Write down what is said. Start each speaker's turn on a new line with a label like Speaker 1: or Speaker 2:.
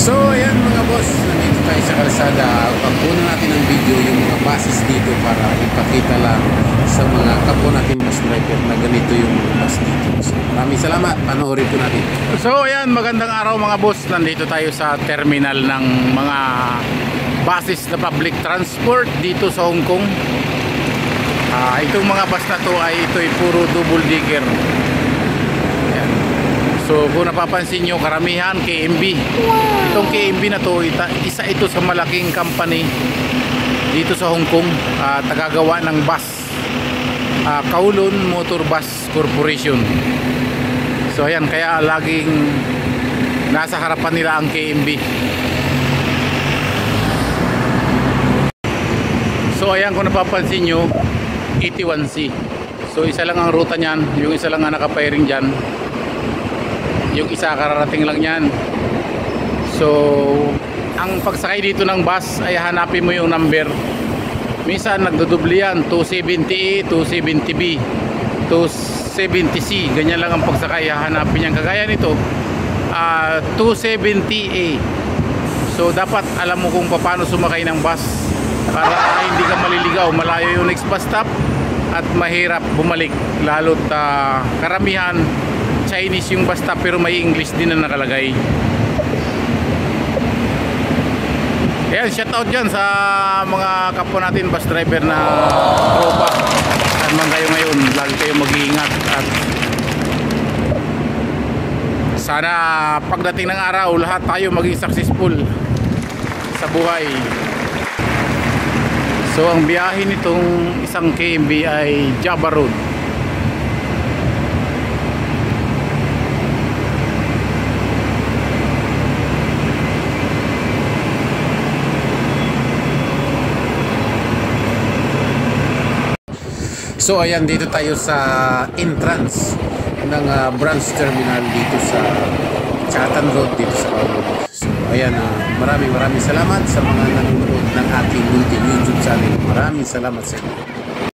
Speaker 1: So ayan mga boss, nandito tayo sa kalsada. Pagpunan natin ng video yung mga buses dito para ipakita lang sa mga kapwa natin bus driver na ganito yung mga bus dito. So maraming salamat, panoorin po natin. So ayan, magandang araw mga boss. Nandito tayo sa terminal ng mga buses na public transport dito sa Hong Kong. Itong mga bus na to ay ito'y puro double decker. Ayan. So kung napapansin nyo, karamihan KMB. Itong KMB na to, isa ito sa malaking company dito sa Hong Kong, tagagawa ng bus, Kowloon Motor Bus Corporation. So ayan, kaya laging nasa harapan nila ang KMB. So ayan, kung napapansin nyo, 81C. So isa lang ang ruta niyan, yung isa lang ang nakapiring dyan, yung isa kararating lang yan. So ang pagsakay dito ng bus ay hanapin mo yung number. Minsan nagdodobli yan, 270A, 270B, 270C, ganyan lang ang pagsakay, hanapin yan. Kagaya nito, 270A. So dapat alam mo kung paano sumakay ng bus para hindi ka maliligaw. Malayo yung next bus stop at mahirap bumalik, lalo't karamihan Chinese yung bus stop pero may English din na nakalagay. Ayan, shout out dyan sa mga kapwa natin bus driver na tropa. Saan man kayo ngayon, lagi kayo mag-iingat at sana pagdating ng araw lahat tayo maging successful sa buhay. So ang biyahe nitong isang KMB ay Java Road. So ayan, dito tayo sa entrance ng branch terminal dito sa Chatan Road dito sa Kowloon. So ayan, maraming salamat sa mga nanonood ng aking YouTube channel. Maraming salamat sa inyo.